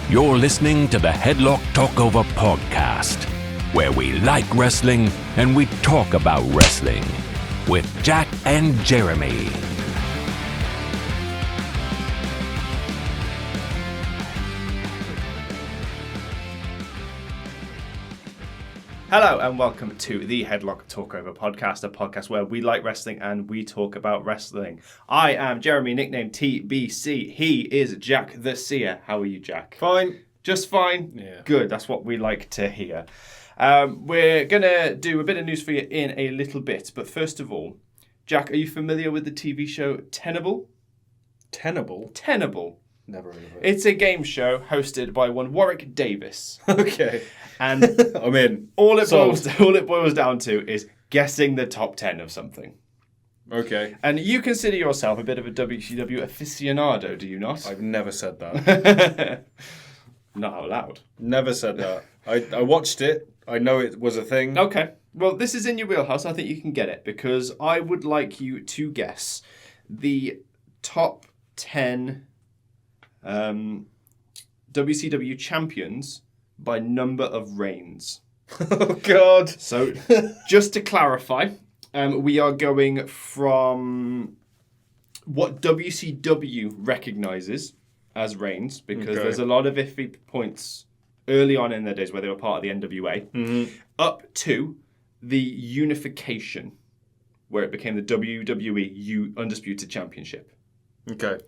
You're listening to the Headlock Talkover podcast, where we like wrestling and we talk about wrestling with Jack and Jeremy. Hello and welcome to the Headlock Talkover podcast, a podcast where we like wrestling and we talk about wrestling. I am Jeremy, nicknamed TBC. He is Jack the Seer. How are you, Jack? Fine. Just fine? Yeah. Good, that's what we like to hear. We're going to do a bit of news for you in a little bit, but first of all, Jack, are you familiar with the TV show Tenable? Tenable? Tenable. Never heard of it. It's a game show hosted by one Warwick Davis. Okay. And I'm in. all it boils down to is guessing the top 10 of something. Okay. And you consider yourself a bit of a WCW aficionado, do you not? I've never said that. Not out loud. Never said that. I watched it. I know it was a thing. Okay. Well, this is in your wheelhouse. I think you can get it because I would like you to guess the top 10 WCW champions by number of reigns. Oh, God. So, just to clarify, we are going from what WCW recognises as reigns, because there's a lot of iffy points early on in their days where they were part of the NWA, up to the unification, where it became the WWE Undisputed Championship. Okay.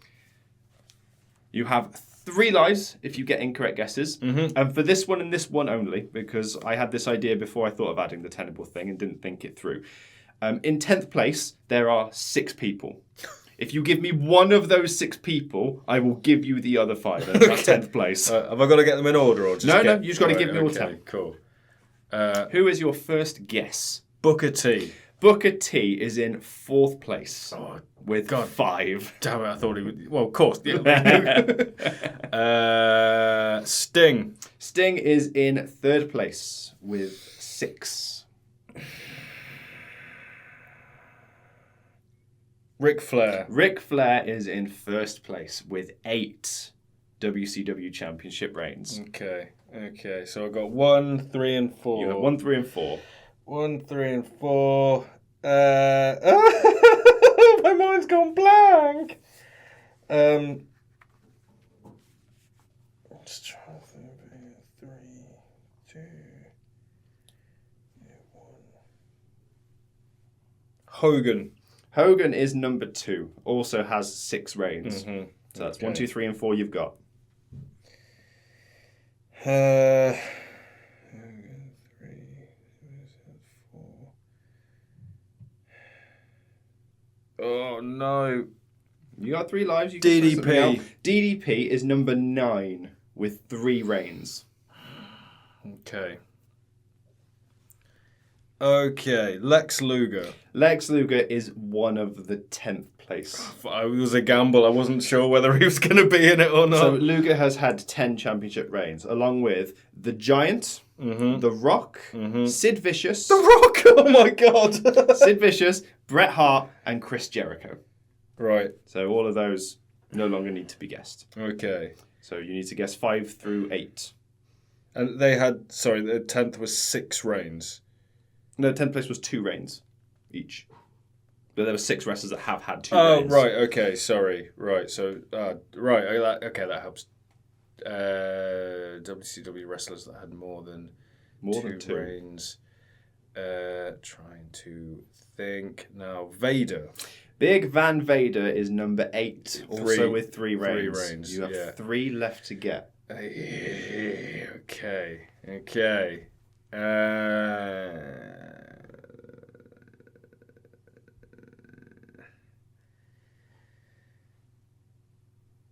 You have 3 lives if you get incorrect guesses. And for this one and this one only, because I had this idea before I thought of adding the Tenable thing and didn't think it through. In 10th place, there are 6 people. If you give me one of those 6 people, I will give you the other 5. And that's 10th place. Have I got to get them in order or just No, you just got to give me all 10. Cool. Who is your first guess? Booker T. Booker T is in 4th place with God. 5. Damn it, I thought he would... Well, of course. Yeah. Sting. Sting is in 3rd place with 6. Ric Flair. Ric Flair is in 1st place with 8 WCW Championship reigns. Okay. So I've got 1, 3, and 4. You have 1, 3, and 4. 1, 3, and 4. My mind's gone blank. Just trying to think. 3, 2, 1. Hogan. Hogan is number 2. Also has 6 reigns. So that's 1, Okay. 2, 3, and 4 you've got. 3, 4. Oh no. You got 3 lives. You DDP. can something else. DDP is number 9 with 3 reigns. Okay. Lex Luger. Lex Luger is one of the 10th place. It was a gamble. I wasn't sure whether he was going to be in it or not. So Luger has had 10 championship reigns, along with The Giant, The Rock, Sid Vicious, The Rock. Oh my God. Sid Vicious, Bret Hart, and Chris Jericho. Right. So all of those no longer need to be guessed. Okay. So you need to guess 5 through 8. And they had, the 10th was 6 reigns. No, 10th place was 2 reigns each. But there were 6 wrestlers that have had 2 Oh, reigns. right. Okay. Sorry. Right. So, right. Okay, that helps. WCW wrestlers that had more than 2 reigns. Trying to think now. Vader. Big Van Vader is number 8, also with 3 reigns. 3 reigns. You have 3 left to get. Okay.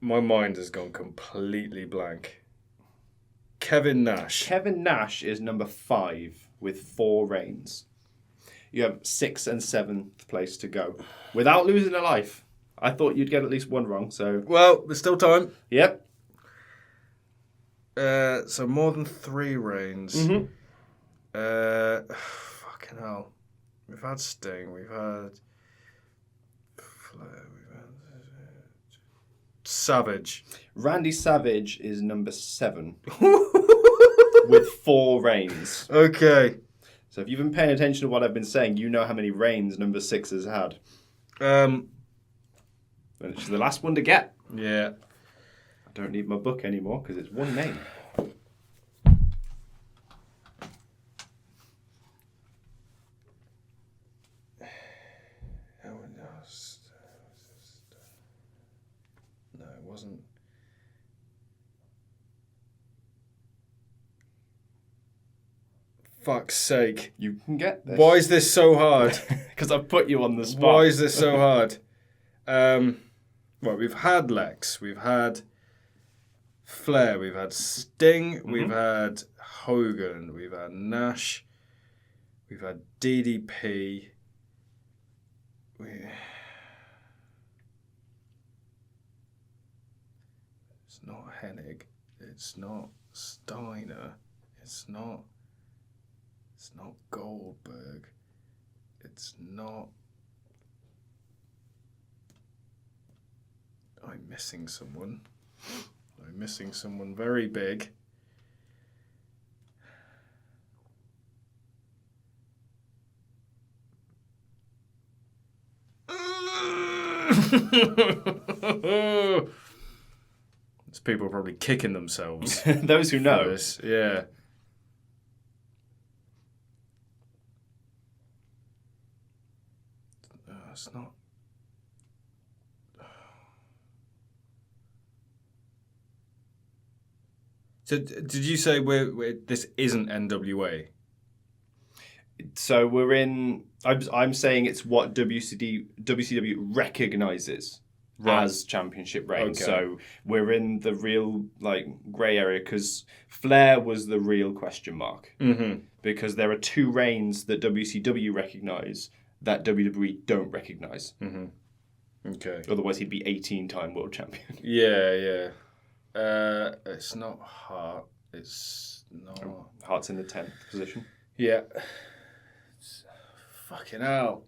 My mind has gone completely blank. Kevin Nash. Kevin Nash is number 5 with 4 reigns. You have 6th and 7th place to go without losing a life. I thought you'd get at least 1 wrong, so... Well, there's still time. Yep. So more than 3 reigns. Fucking hell. We've had Sting, we've had Flair, we've had Savage. Randy Savage is number 7 with 4 reigns. Okay. So if you've been paying attention to what I've been saying, you know how many reigns number 6 has had. And it's the last one to get. Yeah. I don't need my book anymore because it's one name. No, it wasn't. Fuck's sake. You can get this. Why is this so hard? Because I've put you on the spot. Why is this so hard? Well, we've had Lex, we've had Flair, we've had Sting, we've had Hogan, we've had Nash, we've had DDP. It's not Hennig. It's not Steiner. It's not Goldberg. It's not. I'm missing someone. I'm missing someone very big. There's people probably kicking themselves. Those who know. This. Yeah. It's not. So, did you say this isn't NWA? So we're in. I'm saying it's what WCW recognizes as championship reign. Okay. So we're in the real grey area because Flair was the real question mark. Mm-hmm. Because there are 2 reigns that WCW recognize that WWE don't recognize. Mm-hmm. Okay. Otherwise, he'd be 18-time world champion. Yeah. It's not Hart. It's not. Hart's in the 10th position. Yeah. Fucking hell.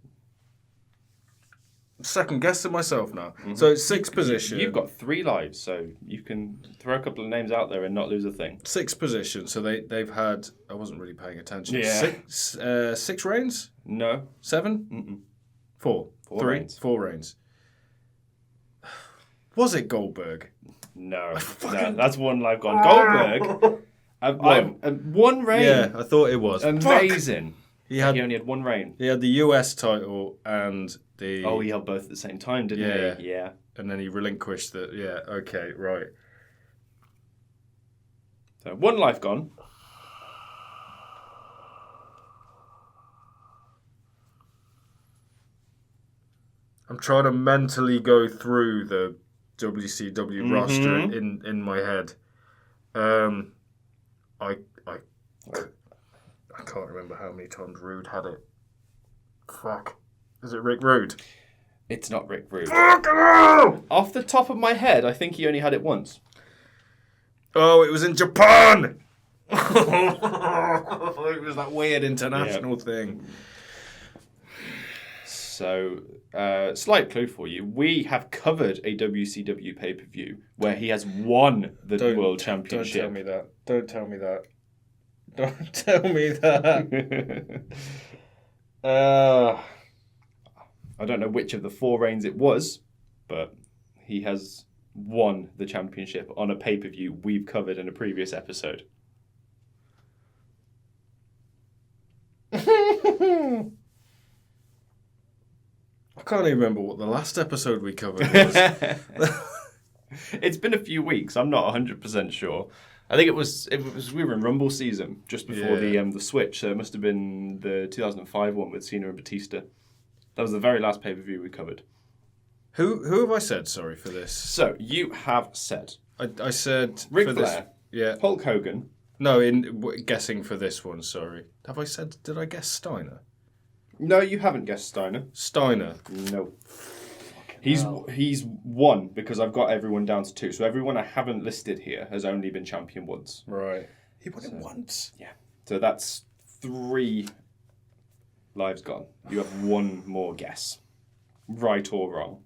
I'm second guessing myself now. Mm-hmm. So it's 6th position. You've got 3 lives, so you can throw a couple of names out there and not lose a thing. 6th position. So they've had. I wasn't really paying attention. Yeah. 6 reigns? No. 7? Mm-mm. 4. 4 3? reigns. 4 reigns. Was it Goldberg? No, that's one life gone. Goldberg, one reign. Yeah, I thought it was. Amazing. He only had 1 reign. He had the US title and the. Oh, he held both at the same time, didn't he? Yeah. And then he relinquished the. Yeah. Okay. Right. So 1 life gone. I'm trying to mentally go through the WCW roster in my head. I can't remember how many times Rude had it. Fuck. Is it Rick Rude? It's not Rick Rude. Fuck no! Off the top of my head, I think he only had it once. Oh, it was in Japan! It was that weird international thing. So, slight clue for you. We have covered a WCW pay-per-view where he has won the World Championship. Don't tell me that. Don't tell me that. Don't tell me that. I don't know which of the 4 reigns it was, but he has won the championship on a pay-per-view we've covered in a previous episode. I can't even remember what the last episode we covered was. It's been a few weeks. I'm not 100% sure. I think it was we were in Rumble season just before the switch, so it must have been the 2005 one with Cena and Batista. That was the very last pay-per-view we covered. Who have I said sorry for this? So you have said I said Ric for Flair, this, Hulk Hogan. No, guessing for this one. Sorry, have I said? Did I guess Steiner? No, you haven't guessed Steiner. Steiner. No. He's won because I've got everyone down to 2. So everyone I haven't listed here has only been champion once. Right. He won it once. Yeah. So that's 3 lives gone. You have 1 more guess. Right or wrong.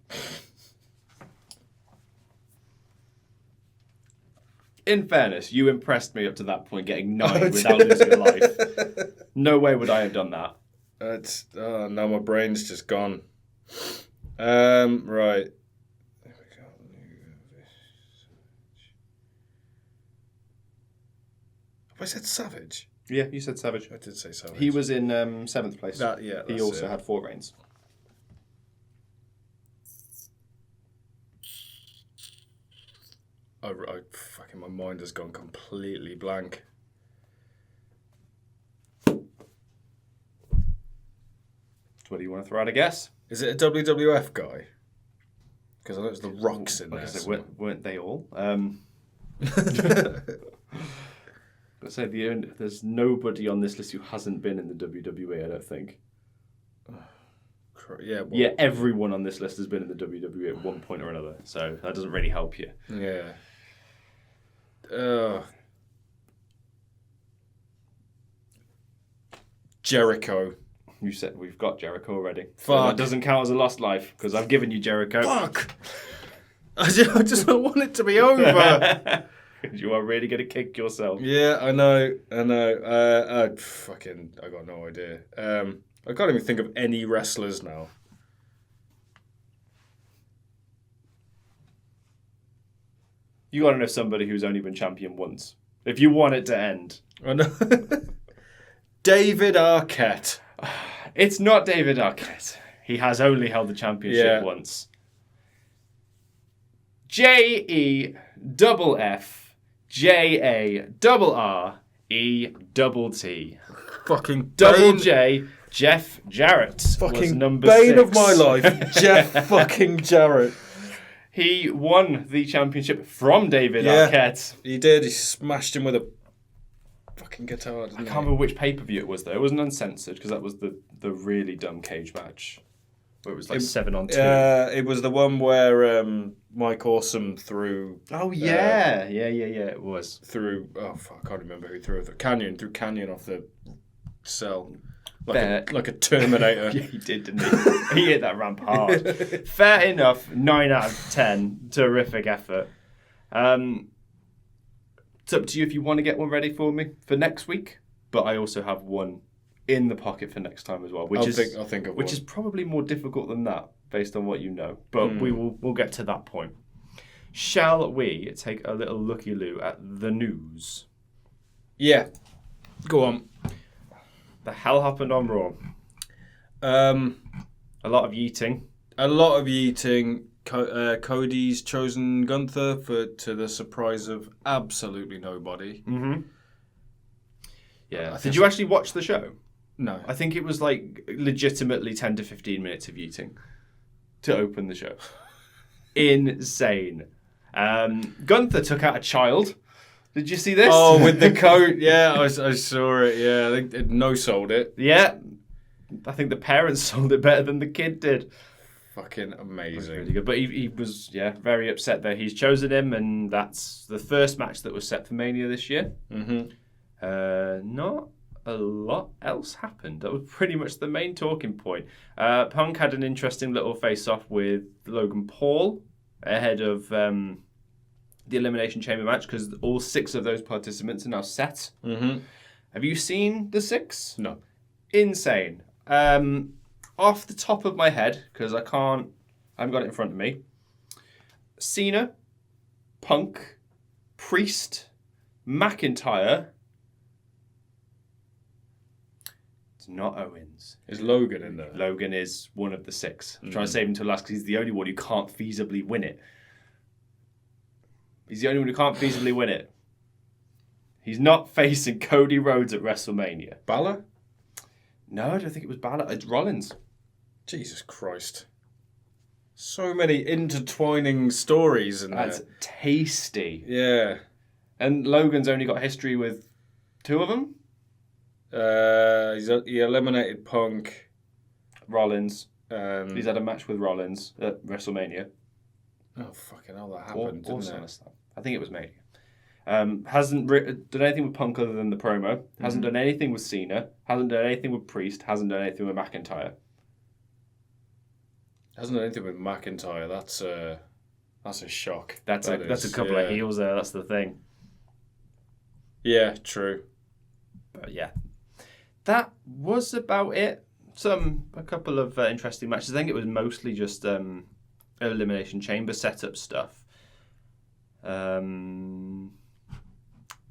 in fairness, you impressed me up to that point, getting 9 without losing a life. No way would I have done that. Now my brain's just gone. Right. There we go. Have I said Savage? Yeah, you said Savage. I did say Savage. He was in 7th place. He also had 4 reigns. Fucking my mind has gone completely blank. What do you want to throw out a guess? Is it a WWF guy? Because I know it's the Rock's in there. Weren't they all? Let's say there's nobody on this list who hasn't been in the WWE, I don't think. Yeah, everyone on this list has been in the WWE at one point or another, so that doesn't really help you. Yeah. Jericho. You said we've got Jericho already. Fuck. So that doesn't count as a lost life, because I've given you Jericho. Fuck! I just don't want it to be over. You are really going to kick yourself. Yeah, I know. I got no idea. I can't even think of any wrestlers now. You got to know somebody who's only been champion once. If you want it to end. I know. David Arquette. It's not David Arquette. He has only held the championship once. JEFFJARRETT. Fucking Double J, Jeff Jarrett. Fucking was number bane 6. of my life, Jeff fucking Jarrett. He won the championship from David Arquette. He did. He smashed him with a fucking guitar. I can't remember which pay-per-view it was, though. It wasn't uncensored, because that was the really dumb cage match. Where it was like 7-on-2. It was the one where Mike Awesome threw... Oh, yeah. It was. I can't remember who threw it. Threw Canyon off the cell. Like a Terminator. Yeah, he did, didn't he? He hit that ramp hard. Fair enough. 9 out of 10. Terrific effort. It's up to you if you want to get one ready for me for next week. But I also have one in the pocket for next time as well, which I'll think of one. is probably more difficult than that based on what you know. But we'll get to that point. Shall we take a little looky-loo at the news? Yeah. Go on. The hell happened on Raw? A lot of yeeting. Cody's chosen Gunther to the surprise of absolutely nobody. Mm-hmm. Yeah. Did you actually watch the show? No. I think it was like legitimately 10 to 15 minutes of yeeting to open the show. Insane. Gunther took out a child. Did you see this? Oh, with the coat. Yeah, I saw it. Yeah, I think it no-sold it. Yeah. I think the parents sold it better than the kid did. Fucking amazing. Really good. But he was, very upset that he's chosen him, and that's the first match that was set for Mania this year. Mm-hmm. Not a lot else happened. That was pretty much the main talking point. Punk had an interesting little face-off with Logan Paul ahead of the Elimination Chamber match, because all 6 of those participants are now set. Mm-hmm. Have you seen the 6? No. Insane. Off the top of my head, because I haven't got it in front of me. Cena, Punk, Priest, McIntyre. It's not Owens. Is Logan in there? Logan is one of the 6. I'm trying to save him till last because he's the only one who can't feasibly win it. He's not facing Cody Rhodes at WrestleMania. Balor? No, I don't think it was Balor. It's Rollins. Jesus Christ. So many intertwining stories in there. That's tasty. Yeah. And Logan's only got history with 2 of them? He eliminated Punk. Rollins. He's had a match with Rollins at WrestleMania. Oh, fucking hell, that happened, didn't it? I think it was Mania. Hasn't done anything with Punk other than the promo. Hasn't done anything with Cena. Hasn't done anything with Priest. Hasn't done anything with McIntyre. Hasn't done anything with McIntyre. That's a shock. That's a couple of heels there. That's the thing. Yeah, true. But yeah, that was about it. A couple of interesting matches. I think it was mostly just Elimination Chamber setup stuff.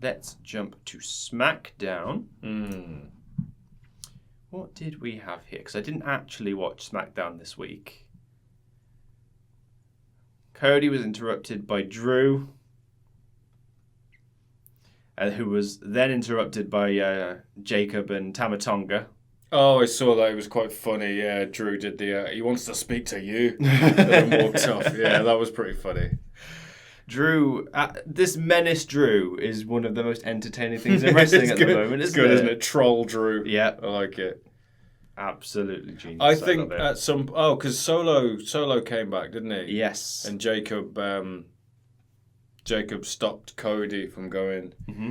Let's jump to SmackDown. What did we have here? Because I didn't actually watch SmackDown this week. Cody was interrupted by Drew, who was then interrupted by Jacob and Tamatonga. Oh, I saw that. It was quite funny. Yeah, Drew did he wants to speak to you. And walked off. Yeah, that was pretty funny. Drew, this Menace Drew is one of the most entertaining things in wrestling at the moment, isn't it? Isn't it? Troll Drew. Yeah. I like it. Absolutely genius. I think at some... Oh, because Solo came back, didn't he? Yes. And Jacob stopped Cody from going. Mm-hmm.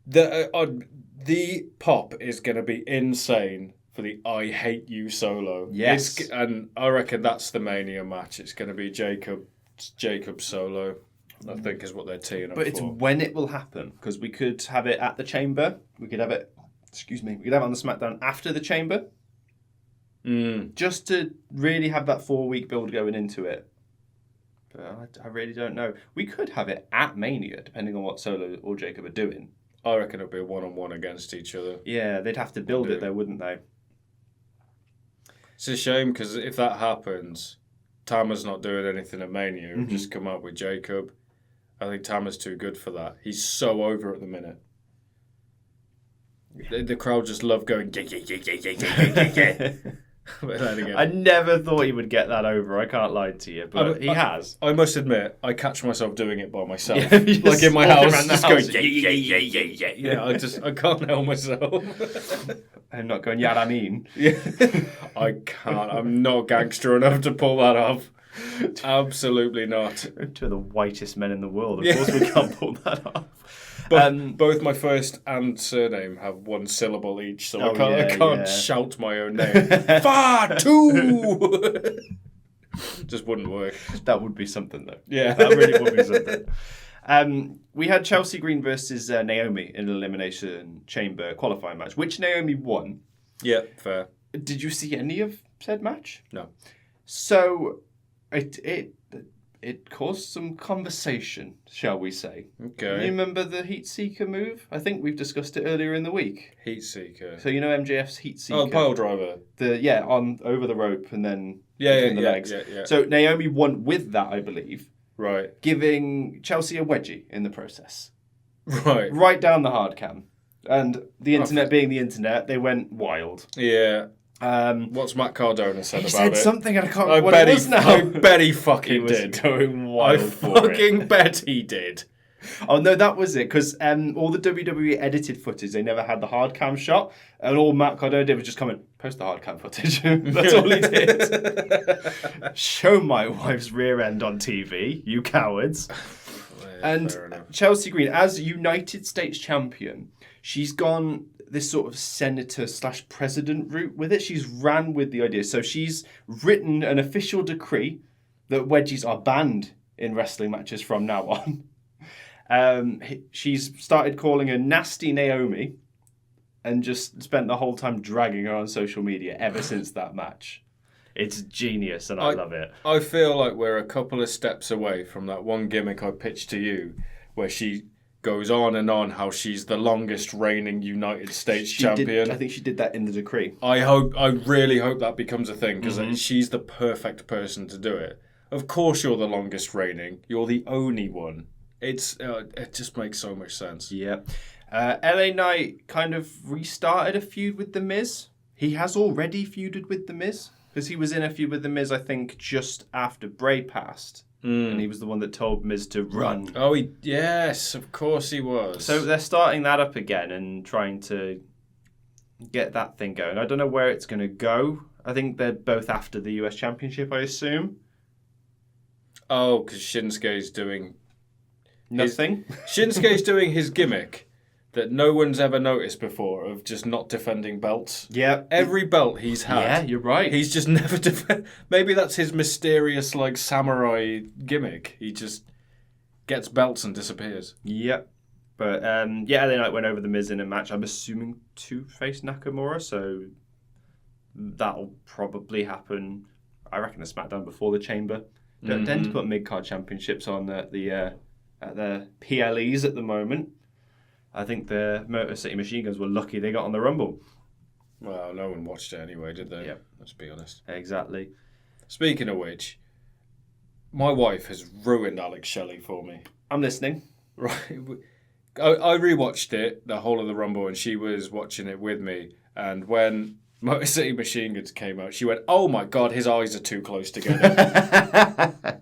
The pop is going to be insane for the I Hate You Solo. Yes. And I reckon that's the Mania match. It's going to be Jacob Solo, I think, is what they're teeing up But it's when it will happen, because we could have it at the Chamber. We could have it... we could have it on the SmackDown after the Chamber. Just to really have that 4-week build going into it. But I really don't know. We could have it at Mania, depending on what Solo or Jacob are doing. I reckon it'll be a one-on-one against each other. Yeah, they'd have to build it though, wouldn't they? It's a shame, because if that happens, Tama's not doing anything at Mania. He'll just come out with Jacob. I think Tama's too good for that. He's so over at the minute. The crowd just love going, yeah. I never thought he would get that over. I can't lie to you, but he has. I must admit, I catch myself doing it by myself. Yeah, like in my house, just going, yeah. Yeah, I can't help myself. I'm not going, yeah, I mean. Yeah. I can't. I'm not gangster enough to pull that off. Absolutely not. Two of the whitest men in the world. Of course we can't pull that off. But both my first and surname have one syllable each, so I can't shout my own name. Fatu! Just wouldn't work. That would be something, though. Yeah. That really would be something. We had Chelsea Green versus Naomi in an Elimination Chamber qualifying match, which Naomi won. Yeah, fair. Did you see any of said match? No. So, it caused some conversation, shall we say. Okay. You remember the Heat Seeker move? I think we've discussed it earlier in the week. Heat Seeker. So you know MJF's Heat Seeker? Oh, pile driver. On over the rope and then between the legs. Yeah. So Naomi won with that, I believe. Right. Giving Chelsea a wedgie in the process. Right. Right down the hard cam. And the internet being the internet, they went wild. Yeah. What's Matt Cardona said about it? He said something and I can't remember what it was now. I bet he fucking did. Going wild I bet he did. Oh no, that was it, because all the WWE edited footage, they never had the hard cam shot, and all Matt Cardona did was just comment, post the hard cam footage. That's all he did. Show my wife's rear end on TV, you cowards. And Chelsea Green, as United States champion, she's gone this sort of senator/president route with it. She's ran with the idea. So she's written an official decree that wedgies are banned in wrestling matches from now on. She's started calling her Nasty Naomi and just spent the whole time dragging her on social media ever since that match. It's genius and I love it. I feel like we're a couple of steps away from that one gimmick I pitched to you where she goes on and on how she's the longest reigning United States champion. I think she did that in the decree. I really hope that becomes a thing, because she's the perfect person to do it. Of course you're the longest reigning. You're the only one. It just makes so much sense. Yeah. LA Knight kind of restarted a feud with The Miz. He has already feuded with The Miz, because he was in a feud with The Miz, I think, just after Bray passed. And he was the one that told Miz to run. Oh, yes, of course he was. So they're starting that up again and trying to get that thing going. I don't know where it's going to go. I think they're both after the US Championship, I assume. Oh, because Shinsuke's doing... Nothing? Shinsuke's doing his gimmick that no one's ever noticed before of just not defending belts. Yeah. Every belt he's had. Yeah, you're right. He's just never Maybe that's his mysterious, samurai gimmick. He just gets belts and disappears. Yep. But LA Knight went over the Miz in a match. I'm assuming to face Nakamura, so that'll probably happen. I reckon a SmackDown before the Chamber. Don't tend to put mid-card championships on at the PLEs at the moment. I think the Motor City Machine Guns were lucky they got on the Rumble. Well, no one watched it anyway, did they? Yep. Let's be honest. Exactly. Speaking of which, my wife has ruined Alex Shelley for me. I'm listening. Right. I rewatched it, the whole of the Rumble, and she was watching it with me. And when Motor City Machine Guns came out, she went, "Oh my God, his eyes are too close together."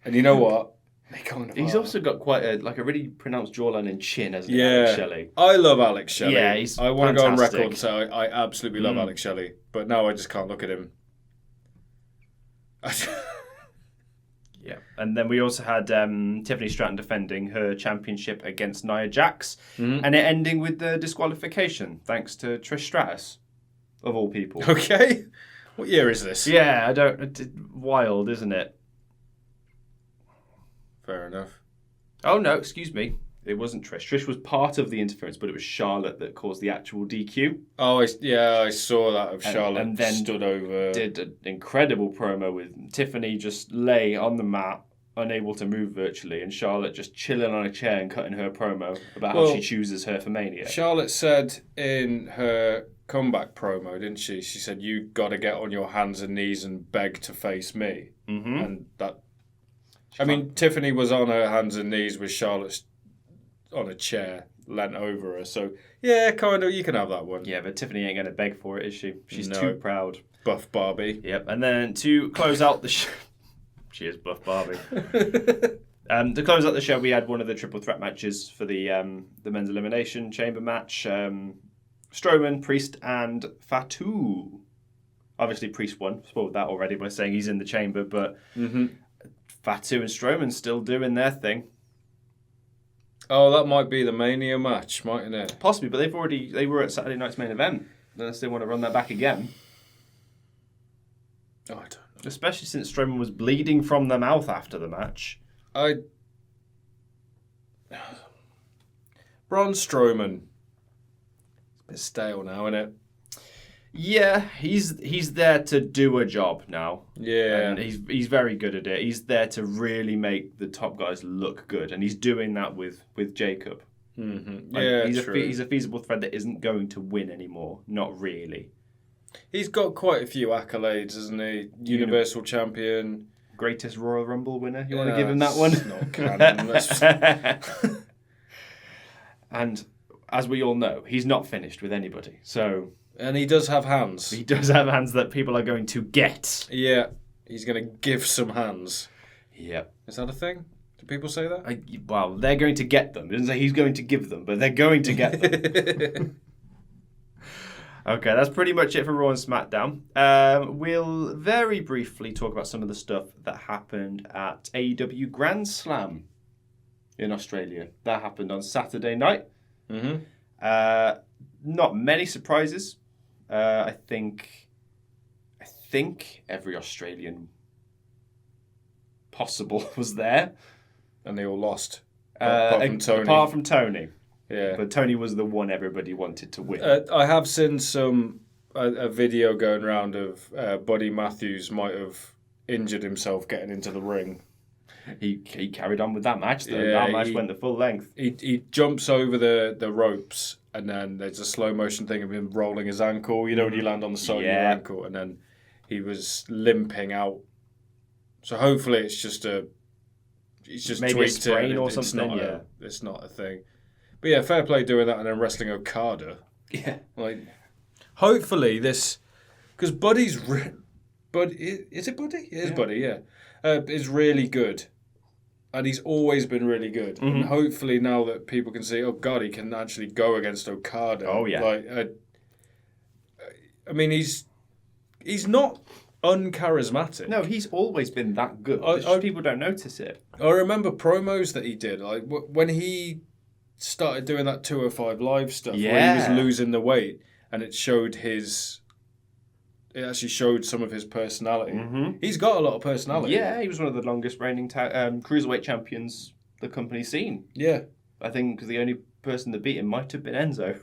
And you know what? They kind of He's are. also got quite a really pronounced jawline and chin, hasn't he, Alex Shelley? I love Alex Shelley. Yeah, he's I want to go on fantastic. record and say I absolutely love Alex Shelley, but now I just can't look at him. Yeah, and then we also had Tiffany Stratton defending her championship against Nia Jax, and it ending with the disqualification thanks to Trish Stratus, of all people. Okay, what year is this? Yeah, wild, isn't it? Fair enough. Oh no, excuse me, it wasn't Trish. Trish was part of the interference, but it was Charlotte that caused the actual DQ. Oh, I saw that of Charlotte and then stood over. Did an incredible promo with Tiffany just lay on the mat, unable to move virtually, and Charlotte just chilling on a chair and cutting her promo about how she chooses her for Mania. Charlotte said in her comeback promo, didn't she? She said, "You got to get on your hands and knees and beg to face me." Mm-hmm. And that. I mean, Tiffany was on her hands and knees with Charlotte on a chair, leant over her. So, yeah, kind of, you can have that one. Yeah, but Tiffany ain't going to beg for it, is she? She's No. too proud. Buff Barbie. Yep, and then to close out the show... She is Buff Barbie. To close out the show, we had one of the triple threat matches for the men's elimination chamber match. Strowman, Priest, and Fatu. Obviously, Priest won. Spoiled that already by saying he's in the chamber, but Fatu and Strowman still doing their thing. Oh, that might be the Mania match, mightn't it? Possibly, but they were at Saturday night's main event. Unless they want to run that back again. Oh, I don't know. Especially since Strowman was bleeding from the mouth after the match. Braun Strowman. It's a bit stale now, isn't it? Yeah, he's there to do a job now. Yeah. And he's very good at it. He's there to really make the top guys look good, and he's doing that with Jacob. Mm-hmm. Like, Yeah, he's a feasible threat that isn't going to win anymore. Not really. He's got quite a few accolades, hasn't he? Universal Champion. Greatest Royal Rumble winner. You want to give him that one? It's not canon. And as we all know, he's not finished with anybody. So... And he does have hands. He does have hands that people are going to get. Yeah, he's going to give some hands. Yep. Is that a thing? Do people say that? Well, they're going to get them. It doesn't say he's going to give them, but they're going to get them. Okay, that's pretty much it for Raw and SmackDown. We'll very briefly talk about some of the stuff that happened at AEW Grand Slam in Australia. That happened on Saturday night. Mm-hmm. Not many surprises. I think every Australian possible was there. And they all lost. Apart from Tony. Apart from Tony. Yeah. But Tony was the one everybody wanted to win. I have seen a video going around of Buddy Matthews might have injured himself getting into the ring. He carried on with that match, though. Yeah, that match went the full length. He jumps over the ropes, and then there's a slow motion thing of him rolling his ankle. You know when you land on the side of your ankle, and then he was limping out. So hopefully it's just maybe tweaked a sprain it. or something. It's not a thing. But yeah, fair play doing that and then wrestling Okada. Yeah. Like, hopefully this, because Buddy's, is it Buddy? It is Buddy. Yeah, is really good. And he's always been really good. Mm-hmm. And hopefully now that people can see, oh God, he can actually go against Okada. Oh yeah. Like, I mean, he's not uncharismatic. No, he's always been that good. People don't notice it. I remember promos that he did, like when he started doing that 205 Live stuff, where he was losing the weight, and it actually showed some of his personality. Mm-hmm. He's got a lot of personality. Yeah, he was one of the longest reigning cruiserweight champions the company's seen. Yeah. I think the only person that beat him might have been Enzo.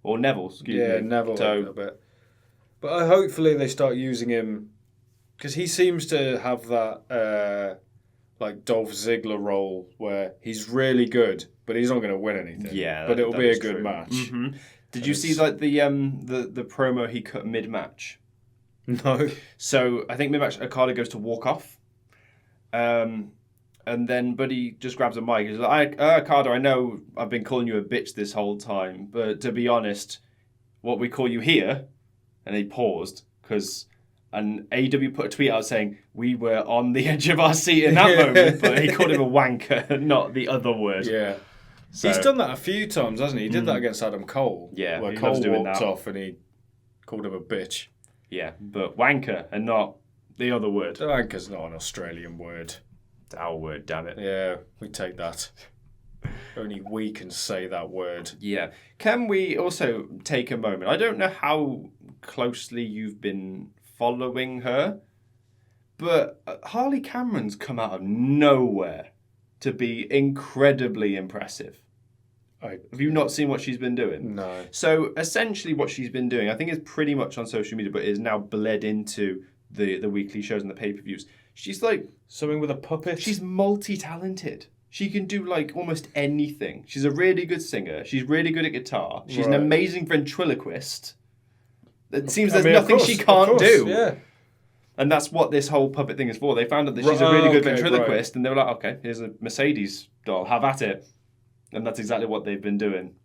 Or Neville, excuse me. Yeah, Neville a little bit. But hopefully they start using him, because he seems to have that like Dolph Ziggler role where he's really good, but he's not going to win anything. Yeah, but it'll be a good true. match. Mm-hmm. Did you see like the promo he cut mid-match? No. So I think mid-match, Okada goes to walk off. And then Buddy just grabs a mic. He's like, Okada, I know I've been calling you a bitch this whole time, but to be honest, what we call you here, and he paused, and AEW put a tweet out saying, we were on the edge of our seat in that moment, but he called him a wanker, not the other word. Yeah. So, he's done that a few times, hasn't he? He did that against Adam Cole. Yeah, where he Cole loves doing walked that. off and he called him a bitch. Yeah, but wanker and not the other word. Anchor's not an Australian word. It's our word, damn it. Yeah, we take that. Only we can say that word. Yeah. Can we also take a moment? I don't know how closely you've been following her, but Harley Cameron's come out of nowhere to be incredibly impressive. Have you not seen what she's been doing? No. So essentially what she's been doing, I think is pretty much on social media, but is now bled into the weekly shows and the pay-per-views. She's like... Something with a puppet? She's multi-talented. She can do like almost anything. She's a really good singer. She's really good at guitar. She's an amazing ventriloquist. It seems there's nothing she can't do. Yeah. And that's what this whole puppet thing is for. They found out that she's a really good ventriloquist, and they were like, okay, here's a Mercedes doll. Have at it. And that's exactly what they've been doing.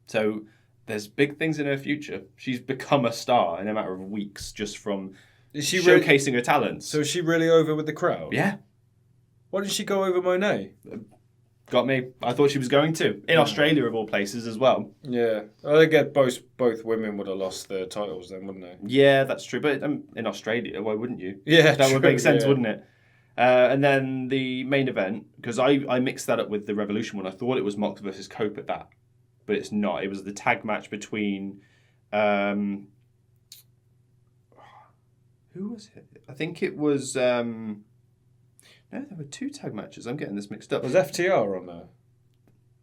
So there's big things in her future. She's become a star in a matter of weeks just from showcasing her talents. So is she really over with the crowd? Yeah. Why didn't she go over Monet? Got me. I thought she was going to. In Australia, of all places, as well. Yeah. I guess both women would have lost their titles then, wouldn't they? Yeah, that's true. But in Australia, why wouldn't you? Yeah, that would make sense, wouldn't it? And then the main event, because I mixed that up with the Revolution one. I thought it was Mox versus Cope at that. But it's not. It was the tag match between... who was it? I think it was... no, there were two tag matches. I'm getting this mixed up. Was FTR on there?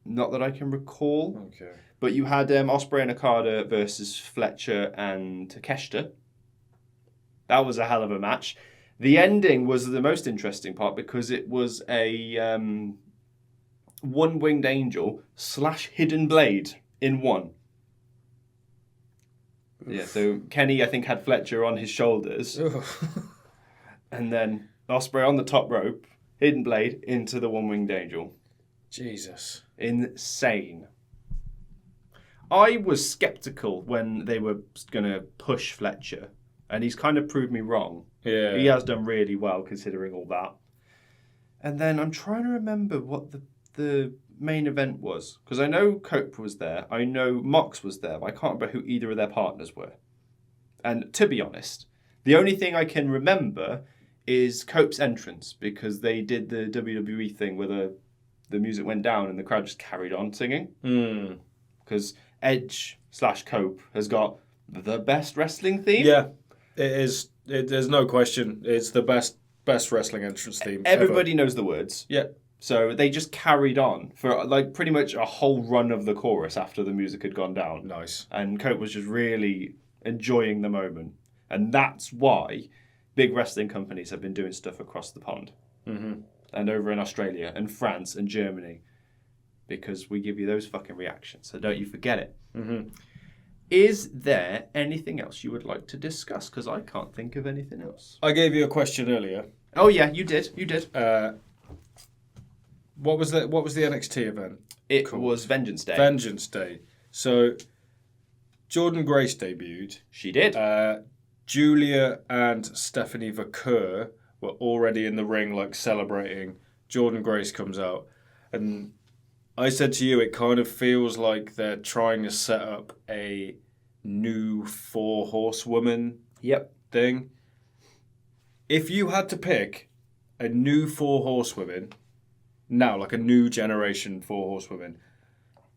Not that I can recall. Okay. But you had Ospreay and Okada versus Fletcher and Takeshita. That was a hell of a match. The ending was the most interesting part because it was a one-winged angel / hidden blade in one. Oof. Yeah, so Kenny, I think, had Fletcher on his shoulders. And then Ospreay on the top rope, hidden blade into the one-winged angel. Jesus. Insane. I was sceptical when they were going to push Fletcher, and he's kind of proved me wrong. Yeah. He has done really well considering all that. And then I'm trying to remember what the main event was, because I know Cope was there, I know Mox was there, but I can't remember who either of their partners were. And to be honest, the only thing I can remember is Cope's entrance, because they did the WWE thing where the music went down and the crowd just carried on singing. Because Edge / Cope has got the best wrestling theme. Yeah, it is. There's no question. It's the best wrestling entrance theme. Everybody knows the words. Yeah. So they just carried on for like pretty much a whole run of the chorus after the music had gone down. Nice. And Cope was just really enjoying the moment. And that's why big wrestling companies have been doing stuff across the pond. Mm-hmm. And over in Australia and France and Germany. Because we give you those fucking reactions. So don't you forget it. Mm-hmm. Is there anything else you would like to discuss? Because I can't think of anything else. I gave you a question earlier. Oh yeah, you did. What was the NXT event? It was Vengeance Day. Vengeance Day. So Jordan Grace debuted. She did. Julia and Stephanie Vaquer were already in the ring, like celebrating. Jordan Grace comes out, and I said to you, it kind of feels like they're trying to set up a new 4 horsewoman thing. If you had to pick a new 4 horsewomen now, like a new generation 4 horsewomen,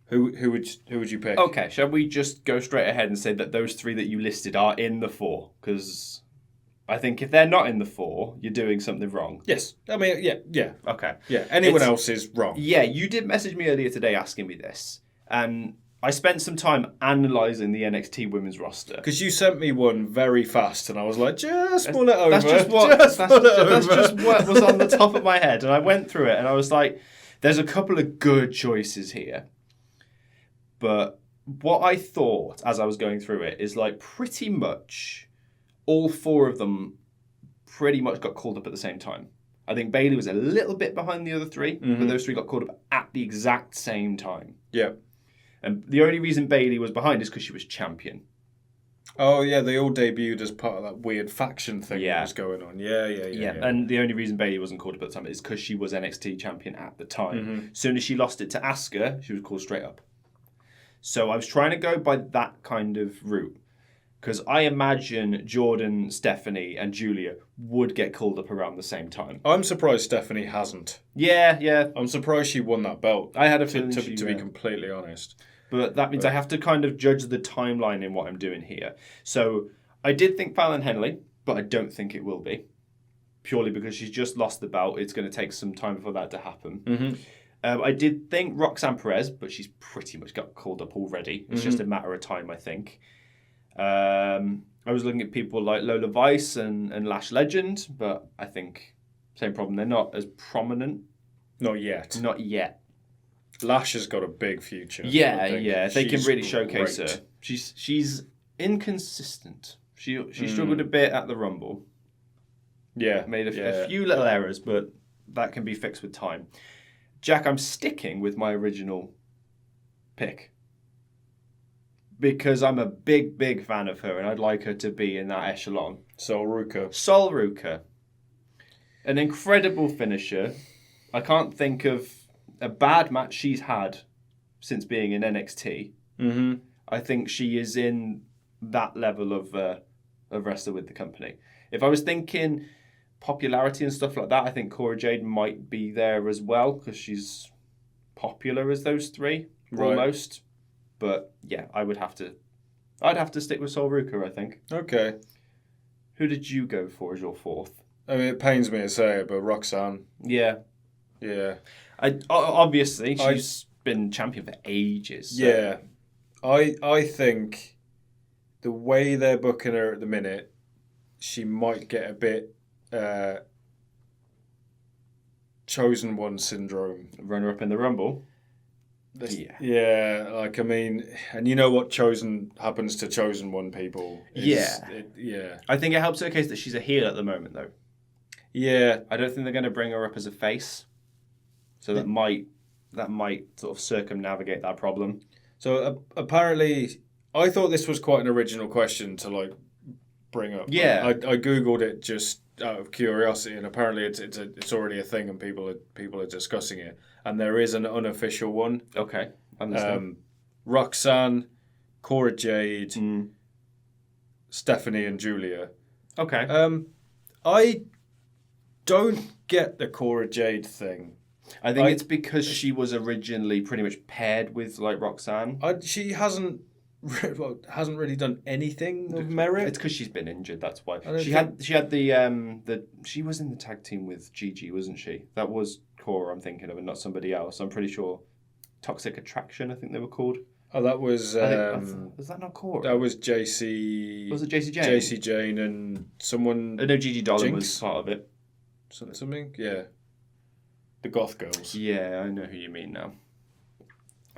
who would you pick? Okay, shall we just go straight ahead and say that those 3 that you listed are in the 4? Because I think if they're not in the 4, you're doing something wrong. Yes. I mean, yeah. Okay. Yeah, anyone else is wrong. Yeah, you did message me earlier today asking me this. And I spent some time analysing the NXT women's roster. Because you sent me one very fast, and I was like, just mull it over. That's just what was on the top of my head. And I went through it, and I was like, there's a couple of good choices here. But what I thought as I was going through it is like pretty much all 4 of them pretty much got called up at the same time. I think Bayley was a little bit behind the other 3, but those 3 got called up at the exact same time. Yeah. And the only reason Bayley was behind is because she was champion. Oh, yeah, they all debuted as part of that weird faction thing that was going on. Yeah. And the only reason Bayley wasn't called up at the time is because she was NXT champion at the time. As soon as she lost it to Asuka, she was called straight up. So I was trying to go by that kind of route. Because I imagine Jordan, Stephanie, and Julia would get called up around the same time. I'm surprised Stephanie hasn't. Yeah. I'm surprised she won that belt. I had a feeling to be completely honest. But that means I have to kind of judge the timeline in what I'm doing here. So I did think Fallon Henley, but I don't think it will be. Purely because she's just lost the belt. It's going to take some time for that to happen. I did think Roxanne Perez, but she's pretty much got called up already. It's just a matter of time, I think. I was looking at people like Lola Vice and Lash Legend, but I think same problem. They're not as prominent. Not yet. Lash has got a big future. Yeah. They can really great. showcase her. She's inconsistent. She struggled a bit at the Rumble. Yeah. Made a few little errors, but that can be fixed with time. Jack, I'm sticking with my original pick. Because I'm a big fan of her and I'd like her to be in that echelon. Sol Ruka. An incredible finisher. I can't think of a bad match she's had since being in NXT. I think she is in that level of wrestler with the company. If I was thinking popularity and stuff like that, I think Cora Jade might be there as well because she's popular as those 3 almost. But yeah, I'd have to stick with Sol Ruka, I think. Okay. Who did you go for as your 4th? I mean, it pains me to say it, but Roxanne. Yeah. Obviously, she's been champion for ages. So. Yeah. I think the way they're booking her at the minute, she might get a bit chosen one syndrome. Runner up in the Rumble. Yeah, like I mean, and you know what happens to chosen one people. I think it helps her case that she's a heel at the moment, though. Yeah, I don't think they're going to bring her up as a face, so that might sort of circumnavigate that problem. So apparently, I thought this was quite an original question to like bring up. Yeah, I googled it just out of curiosity, and apparently it's already a thing, and people are discussing it. And there is an unofficial one. Okay, understand. Roxanne, Cora Jade, Stephanie, and Julia. Okay. I don't get the Cora Jade thing. I think it's because she was originally pretty much paired with like Roxanne. She hasn't really done anything of merit. It's because she's been injured. That's why she had the she was in the tag team with Gigi, wasn't she? That was Cora. I'm thinking of, and not somebody else. I'm pretty sure. Toxic Attraction, I think they were called. Oh, that was. Was that not Cora? That was JC. Was it JC Jane? JC Jane and someone. I know Gigi Dolan was part of it. Something, yeah. The Goth Girls. Yeah, I know who you mean now.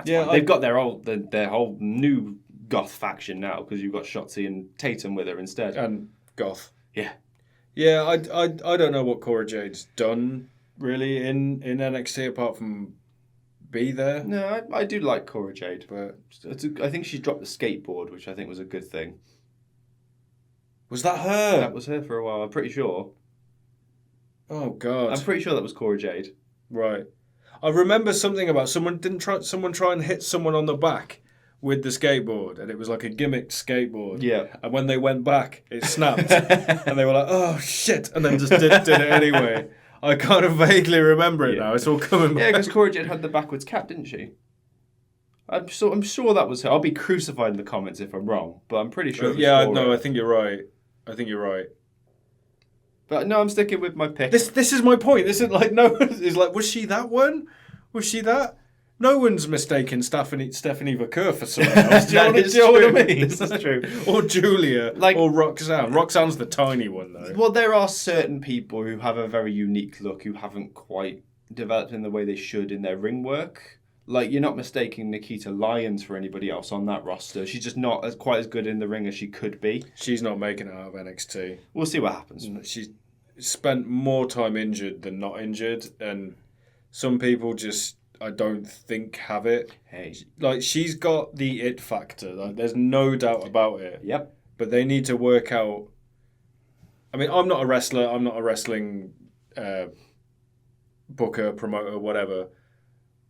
They've got their whole new goth faction now because you've got Shotzi and Tatum with her instead. And goth. Yeah. Yeah, I don't know what Cora Jade's done really in NXT apart from be there. No, I do like Cora Jade, but I think she dropped the skateboard, which I think was a good thing. Was that her? That was her for a while, I'm pretty sure. Oh God. I'm pretty sure that was Cora Jade. Right. I remember something about someone try and hit someone on the back with the skateboard, and it was like a gimmick skateboard. Yeah. And when they went back, it snapped, and they were like, "Oh shit!" and then just did it anyway. I kind of vaguely remember it now. It's all coming back. Yeah, because Cora Jade had the backwards cap, didn't she? I'm sure that was her. I'll be crucified in the comments if I'm wrong, but I'm pretty sure. I think you're right. But no, I'm sticking with my pick. This is my point. This is like no one is like, was she that one? Was she that? No one's mistaken Stephanie Vaquer for someone else. Do you know what I mean? This is true. Or Julia, Like- or Roxanne. Roxanne's the tiny one though. Well, there are certain people who have a very unique look who haven't quite developed in the way they should in their ring work. Like, you're not mistaking Nikita Lyons for anybody else on that roster. She's just not quite as good in the ring as she could be. She's not making it out of NXT. We'll see what happens. She's spent more time injured than not injured, and some people just, I don't think, have it. Hey. Like, she's got the it factor. Like, there's no doubt about it. Yep. But they need to work out. I mean, I'm not a wrestler. I'm not a wrestling booker, promoter, whatever.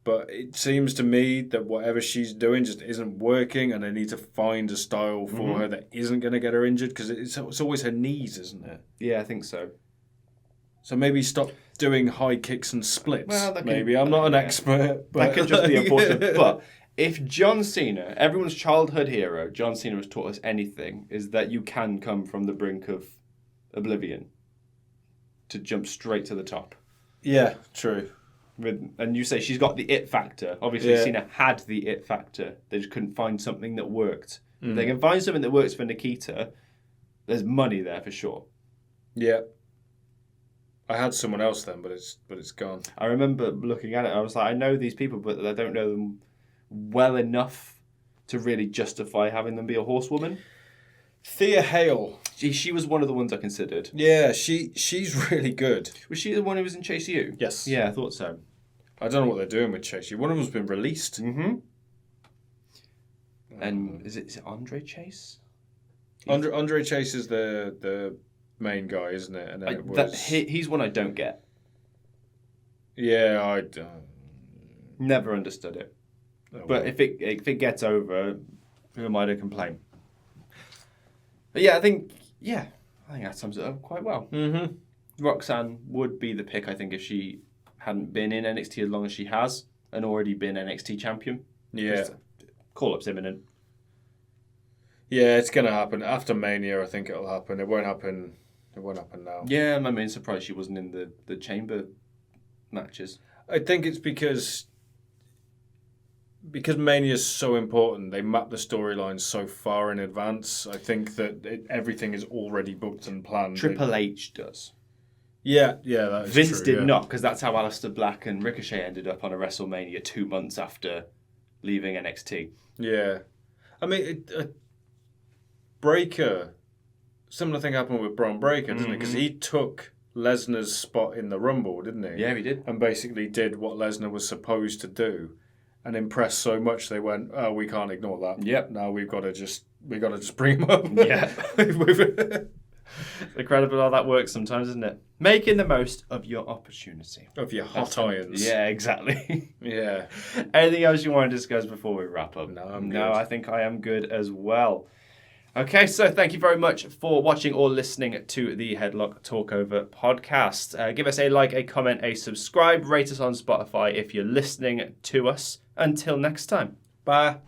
But it seems to me that whatever she's doing just isn't working, and they need to find a style for her that isn't going to get her injured, because it's always her knees, isn't it? Yeah, I think so. So maybe stop doing high kicks and splits. Well, maybe. I'm not an expert. But That could just be unfortunate. But if John Cena, everyone's childhood hero, John Cena has taught us anything, is that you can come from the brink of oblivion to jump straight to the top. Yeah, true. And you say she's got the it factor. Obviously, Yeah. Cena had the it factor. They just couldn't find something that worked. If they can find something that works for Nikita, there's money there for sure. Yeah. I had someone else then, but it's gone. I remember looking at it, I was like, I know these people, but I don't know them well enough to really justify having them be a horsewoman. Thea Hale. She was one of the ones I considered. Yeah, she's really good. Was she the one who was in Chase U? Yes. Yeah, I thought so. I don't know what they're doing with Chase. One of them's been released. Mm-hmm. And is it Andre Chase? Andre Chase is the main guy, isn't it? And then He's one I don't get. Yeah, I don't. Never understood it. Oh, But if it gets over, who am I to complain? But yeah, I think that sums it up quite well. Mm-hmm. Roxanne would be the pick, I think, if she hadn't been in NXT as long as she has and already been NXT champion. Yeah. Call-up's imminent. Yeah, it's gonna happen after Mania. I think it'll happen. It won't happen now. Yeah, I mean, surprised she wasn't in the chamber matches. I think it's because Mania is so important. They map the storylines so far in advance. I think that everything is already booked and planned. Triple H does. Yeah, that is Vince true, did yeah. not, because that's how Aleister Black and Ricochet ended up on a WrestleMania 2 months after leaving NXT. Yeah, I mean, Breaker. Similar thing happened with Braun Breaker, didn't it? Because he took Lesnar's spot in the Rumble, didn't he? Yeah, he did. And basically did what Lesnar was supposed to do, and impressed so much they went, "Oh, we can't ignore that. Yep. Now we got to just bring him up." Yeah. Incredible how that works sometimes, isn't it? Making the most of your opportunity. Of your hot irons. Yeah, exactly. Yeah. Anything else you want to discuss before we wrap up? No, I'm No, good. I think I am good as well. Okay, so thank you very much for watching or listening to the Headlock Talkover podcast. Give us a like, a comment, a subscribe, rate us on Spotify if you're listening to us. Until next time. Bye.